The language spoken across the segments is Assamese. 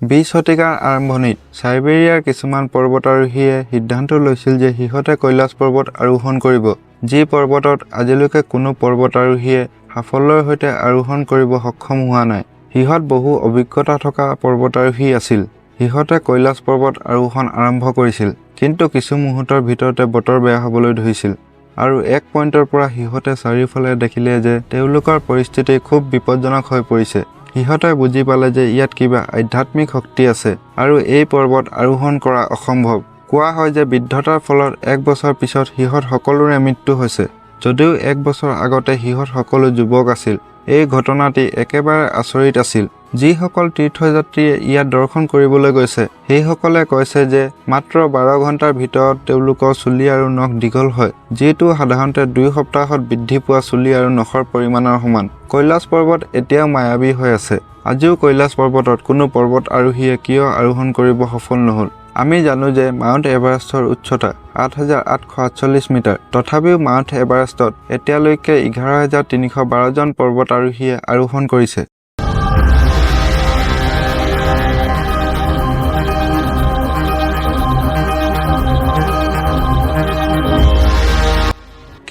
20 শতিকাৰ আৰম্ভণিত সাইবেৰিয়াৰ কিছুমান পৰ্বতাৰোহীয়ে সিদ্ধান্ত লৈছিল যে সিহঁতে কৈলাশ পৰ্বত আৰোহণ কৰিব, যি পৰ্বতত আজিলৈকে কোনো পৰ্বতাৰোহীয়ে সাফল্যৰ সৈতে আৰোহণ কৰিব সক্ষম হোৱা নাই। সিহঁত বহু অভিজ্ঞতা থকা পৰ্বতাৰোহী আছিল। সিহঁতে কৈলাশ পৰ্বত আৰোহণ আৰম্ভ কৰিছিল, কিন্তু কিছু মুহূৰ্তৰ ভিতৰতে বতৰ বেয়া হ'বলৈ ধৰিছিল আৰু এক পইণ্টৰ পৰা সিহঁতে চাৰিওফালে দেখিলে যে তেওঁলোকৰ পৰিস্থিতি খুব বিপদজনক হৈ পৰিছে। সিহঁতে বুজি পালে যে ইয়াত কিবা আধ্যাত্মিক শক্তি আছে আৰু এই পৰ্বত আৰোহণ কৰা অসম্ভৱ। কোৱা হয় যে বৃদ্ধতাৰ ফলত 1 বছৰ পিছত সিহঁত সকলোৰে মৃত্যু হৈছে। যদিও 1 বছৰ আগতে সিহঁত সকলো যুৱক আছিল, এই ঘটনাটি একেবাৰে আচৰিত আছিল। যিসকল তীৰ্থযাত্ৰীয়ে ইয়াত দৰ্শন কৰিবলৈ গৈছে, সেইসকলে কৈছে যে মাত্ৰ 12 ঘণ্টাৰ ভিতৰত তেওঁলোকৰ চুলি আৰু নখ দীঘল হয়, যিটো সাধাৰণতে 2 সপ্তাহত বৃদ্ধি পোৱা চুলি আৰু নখৰ পৰিমাণৰ সমান। কৈলাশ পৰ্বত এতিয়াও মায়াবী হৈ আছে। আজিও কৈলাশ পৰ্বতত কোনো পৰ্বত আৰোহীয়ে কিয় আৰোহণ কৰিব সফল নহ'ল? আমি জানো যে মাউণ্ট এভাৰেষ্টৰ উচ্চতা 8,848 মিটাৰ। তথাপিও মাউণ্ট এভাৰেষ্টত এতিয়ালৈকে 11,312 জন পৰ্বত আৰোহীয়ে আৰোহণ কৰিছে।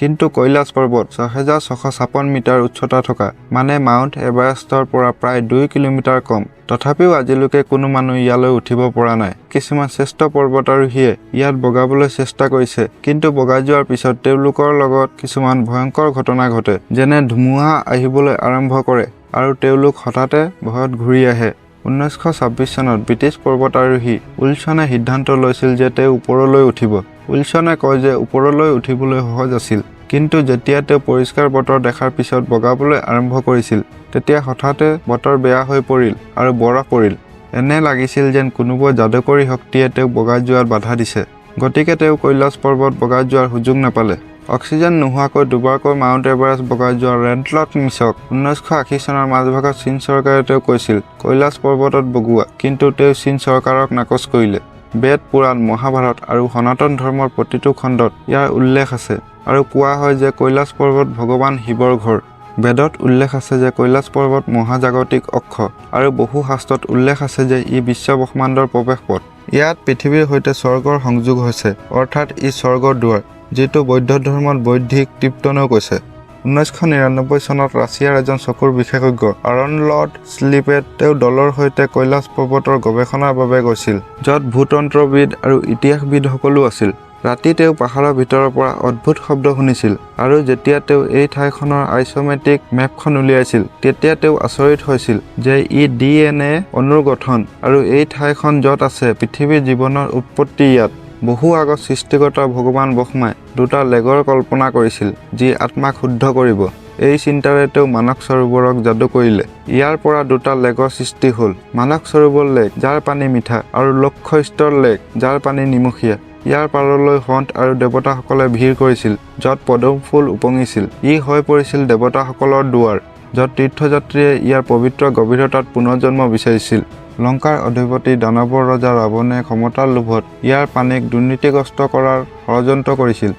কিন্তু কৈলাশ পৰ্বত 6,656 মিটাৰ উচ্চতা থকা, মানে মাউণ্ট এভাৰেষ্টৰ পৰা প্ৰায় 2 কিলোমিটাৰ কম। তথাপিও আজিলৈকে কোনো মানুহ ইয়ালৈ উঠিব পৰা নাই। কিছুমান শ্ৰেষ্ঠ পৰ্বতাৰোহীয়ে ইয়াত বগাবলৈ চেষ্টা কৰিছে, কিন্তু বগাই যোৱাৰ পিছত তেওঁলোকৰ লগত কিছুমান ভয়ংকৰ ঘটনা ঘটে, যেনে ধুমুহা আহিবলৈ আৰম্ভ কৰে আৰু তেওঁলোক হঠাতে ভয়ত ঘূৰি আহে। 1926 চনত ব্ৰিটিছ পৰ্বতাৰোহী উইলছনে সিদ্ধান্ত লৈছিল যে তেওঁ ওপৰলৈ উঠিব। উইলছনে কয় যে ওপৰলৈ উঠিবলৈ সহজ আছিল, কিন্তু যেতিয়া তেওঁ পৰিষ্কাৰ বতৰ দেখাৰ পিছত বগাবলৈ আৰম্ভ কৰিছিল, তেতিয়া হঠাতে বতৰ বেয়া হৈ পৰিল আৰু বৰফ পৰিল। এনে লাগিছিল যেন কোনোবা যাদুকৰী শক্তিয়ে তেওঁক বগাই যোৱাত বাধা দিছে। গতিকে তেওঁ কৈলাশ পৰ্বত বগাই যোৱাৰ সুযোগ নাপালে। অক্সিজেন নোহোৱাকৈ দুবাৰকৈ মাউণ্ট এভাৰেষ্ট বগাই যোৱা ৰেনল্ট মিছক 1980 চনৰ মাজভাগত চীন চৰকাৰে তেওঁ কৈছিল কৈলাশ পৰ্বতত বগোৱা, কিন্তু তেওঁ চীন চৰকাৰক নাকচ কৰিলে। বেদ, পুৰাণ, মহাভাৰত আৰু সনাতন ধৰ্মৰ প্ৰতিটো খণ্ডত ইয়াৰ উল্লেখ আছে আৰু কোৱা হয় যে কৈলাশ পৰ্বত ভগৱান শিৱৰ ঘৰ। বেদত উল্লেখ আছে যে কৈলাশ পৰ্বত মহাজাগতিক অক্ষ আৰু বহু শাস্ত্ৰত উল্লেখ আছে যে ই বিশ্ব ব্ৰহ্মাণ্ডৰ প্ৰৱেশ পথ। ইয়াত পৃথিৱীৰ সৈতে স্বৰ্গৰ সংযোগ হৈছে, অৰ্থাৎ ই স্বৰ্গৰ দুৱাৰ, যিটো বৌদ্ধ ধৰ্মত বৌদ্ধিক টিপ্টনেও কৈছে। 1999 চনত ৰাছিয়াৰ এজন চকুৰ বিশেষজ্ঞ আৰনল্ড স্লিপে তেওঁ দলৰ সৈতে কৈলাশ পৰ্বতৰ গৱেষণাৰ বাবে গৈছিল, য'ত ভূতন্ত্ৰবিদ আৰু ইতিহাসবিদ সকলো আছিল। ৰাতি তেওঁ পাহাৰৰ ভিতৰৰ পৰা অদ্ভুত শব্দ শুনিছিল আৰু যেতিয়া তেওঁ এই ঠাইখনৰ আইচোমেট্ৰিক মেপখন উলিয়াইছিল, তেতিয়া তেওঁ আচৰিত হৈছিল যে ই DNA অণুৰ গঠন আৰু এই ঠাইখন য'ত আছে পৃথিৱীৰ জীৱনৰ উৎপত্তি ইয়াত। বহু আগত সৃষ্টিকৰ্তা ভগৱান ব্ৰহ্মাই 2টা লেগৰ কল্পনা কৰিছিল, যি আত্মাক শুদ্ধ কৰিব। এই চিন্তাৰে তেওঁ মানস সৰোবৰক যাদু কৰিলে। ইয়াৰ পৰা 2টা লেগৰ সৃষ্টি হ'ল, মানস সৰোবৰ লেক, যাৰ পানী মিঠা, আৰু লক্ষ্যষ্টৰ লেক, যাৰ পানী নিমখীয়া। ইয়াৰ পাৰলৈ সন্ত আৰু দেৱতাসকলে ভিৰ কৰিছিল, য'ত পদুম ফুল উপঙিছিল। ই হৈ পৰিছিল দেৱতাসকলৰ দুৱাৰ, য'ত তীৰ্থযাত্ৰীয়ে ইয়াৰ পবিত্ৰ গভীৰতাত পুনৰ্জন্ম বিচাৰিছিল। লংকাৰ অধিপতি দানৱৰ ৰজা ৰাৱণে ক্ষমতাৰ লোভত ইয়াৰ পানীক দুৰ্নীতিগ্ৰস্ত কৰাৰ ষড়যন্ত্ৰ কৰিছিল।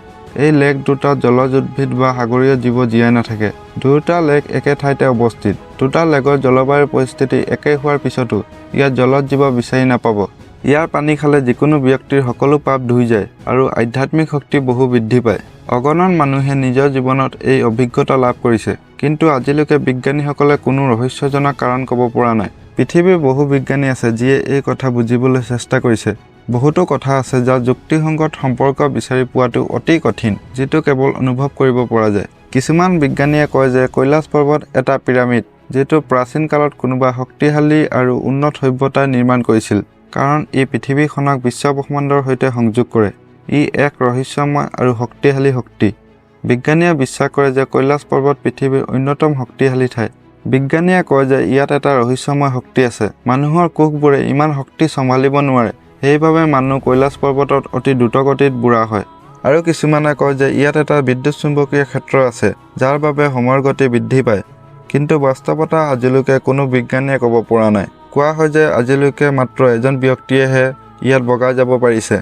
এই লেক দুটাত জলজ উদ্ভিদ বা সাগৰীয় জীৱ জীয়াই নাথাকে। 2টা লেক একে ঠাইতে অৱস্থিত। 2টা লেগৰ জলবায়ুৰ পৰিস্থিতি একে হোৱাৰ পিছতো ইয়াত জলজ জীৱ বিচাৰি নাপাব। ইয়াৰ পানী খালে যিকোনো ব্যক্তিৰ সকলো পাপ ধুই যায় আৰু আধ্যাত্মিক শক্তি বহু বৃদ্ধি পায়। অগণন মানুহে নিজৰ জীৱনত এই অভিজ্ঞতা লাভ কৰিছে, কিন্তু আজিলৈকে বিজ্ঞানীসকলে কোনো ৰহস্যজনক কাৰণ ক'ব পৰা নাই। পৃথিৱীৰ বহু বিজ্ঞানী আছে যিয়ে এই কথা বুজিবলৈ চেষ্টা কৰিছে। বহুতো কথা আছে যাৰ যুক্তিসংগত সম্পৰ্ক বিচাৰি পোৱাটো অতি কঠিন, যিটো কেৱল অনুভৱ কৰিব পৰা যায়। কিছুমান বিজ্ঞানীয়ে কয় যে কৈলাশ পৰ্বত এটা পিৰামিড, যিটো প্ৰাচীন কালত কোনোবা শক্তিশালী আৰু উন্নত সভ্যতাই নিৰ্মাণ কৰিছিল, কাৰণ ই পৃথিৱীখনক বিশ্ব ব্ৰহ্মাণ্ডৰ সৈতে সংযোগ কৰে। ই এক ৰহস্যময় আৰু শক্তিশালী শক্তি। বিজ্ঞানীয়ে বিশ্বাস কৰে যে কৈলাশ পৰ্বত পৃথিৱীৰ অন্যতম শক্তিশালী ঠাই। বিজ্ঞানীয়ে কয় যে ইয়াত এটা ৰহস্যময় শক্তি আছে। মানুহৰ কোষবোৰে ইমান শক্তি চম্ভালিব নোৱাৰে, সেইবাবে মানুহ কৈলাশ পৰ্বতত অতি দ্ৰুতগতিত বুঢ়া হয়। আৰু কিছুমানে কয় যে ইয়াত এটা বিদ্যুৎ চুম্বকীয় ক্ষেত্ৰ আছে, যাৰ বাবে সময়ৰ গতি বৃদ্ধি পায়। কিন্তু বাস্তৱতা আজিলৈকে কোনো বিজ্ঞানীয়ে ক'ব পৰা নাই। কোৱা হয় যে আজিলৈকে মাত্ৰ এজন ব্যক্তিয়েহে ইয়াত বগাই যাব পাৰিছে।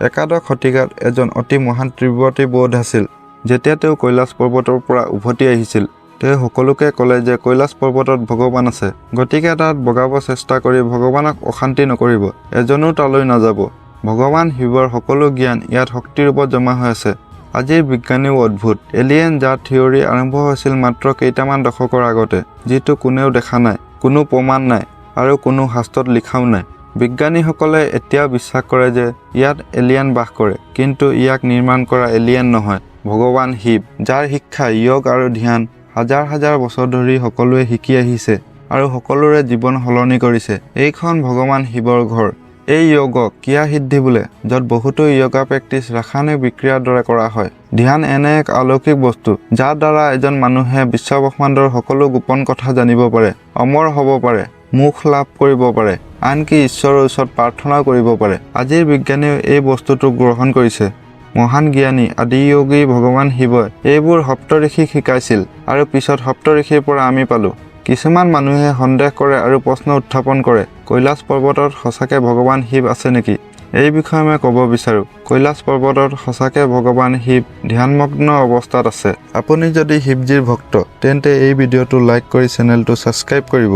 একাদশ শতিকাত এজন অতি মহান তিব্বতী বৌদ্ধ আছিল। যেতিয়া তেওঁ কৈলাশ পৰ্বতৰ পৰা উভতি আহিছিল, তেওঁ সকলোকে ক'লে যে কৈলাশ পৰ্বতত ভগৱান আছে, গতিকে তাত বগাব চেষ্টা কৰি ভগৱানক অশান্তি নকৰিব, এজনো তালৈ নাযাব। ভগৱান শিৱৰ সকলো জ্ঞান ইয়াত শক্তিৰ ৰূপত জমা হৈ আছে। আজিৰ বিজ্ঞানীও অদ্ভুত। এলিয়েন যাৰ থিয়ৰী আৰম্ভ হৈছিল মাত্ৰ কেইটামান দশকৰ আগতে, যিটো কোনেও দেখা নাই, কোনো প্ৰমাণ নাই আৰু কোনো শাস্ত্ৰত লিখাও নাই। বিজ্ঞানীসকলে এতিয়াও বিশ্বাস কৰে যে ইয়াত এলিয়েন বাস কৰে, কিন্তু ইয়াক নিৰ্মাণ কৰা এলিয়েন নহয়, ভগৱান শিৱ, যাৰ শিক্ষা য়োগ আৰু ধ্যান হাজাৰ হাজাৰ বছৰ ধৰি সকলোৱে শিকি আহিছে আৰু সকলোৰে জীৱন সলনি কৰিছে। এইখন ভগৱান শিৱৰ ঘৰ। এই য়োগক ক্ৰিয়া সিদ্ধি বোলে, য'ত বহুতো য়োগা প্ৰেক্টিচ ৰাসায়নিক বিক্ৰিয়াৰ দৰে কৰা হয়। ধ্যান এনে এক অলৌকিক বস্তু, যাৰ দ্বাৰা এজন মানুহে বিশ্বব্ৰহ্মাণ্ডৰ সকলো গোপন কথা জানিব পাৰে, অমৰ হ'ব পাৰে, মোক্ষ লাভ কৰিব পাৰে, আনকি ঈশ্বৰৰ ওচৰত প্ৰাৰ্থনাও কৰিব পাৰে। আজিৰ বিজ্ঞানীয়ে এই বস্তুটোক গ্ৰহণ কৰিছে। মহান জ্ঞানী আদিয়োগী ভগৱান শিৱই এইবোৰ সপ্তঋষিক শিকাইছিল আৰু পিছত সপ্তঋষিৰ পৰা আমি পালোঁ। কিছুমান মানুহে সন্দেহ কৰে আৰু প্ৰশ্ন উত্থাপন কৰে, কৈলাশ পৰ্বতত সঁচাকে ভগৱান শিৱ আছে নেকি? এই বিষয়ে মই ক'ব বিচাৰোঁ, কৈলাশ পৰ্বতত সঁচাকে ভগৱান শিৱ ধ্যানমগ্ন অৱস্থাত আছে। আপুনি যদি শিৱজীৰ ভক্ত, তেন্তে এই ভিডিঅ'টো লাইক কৰি চেনেলটো ছাবস্ক্ৰাইব কৰিব।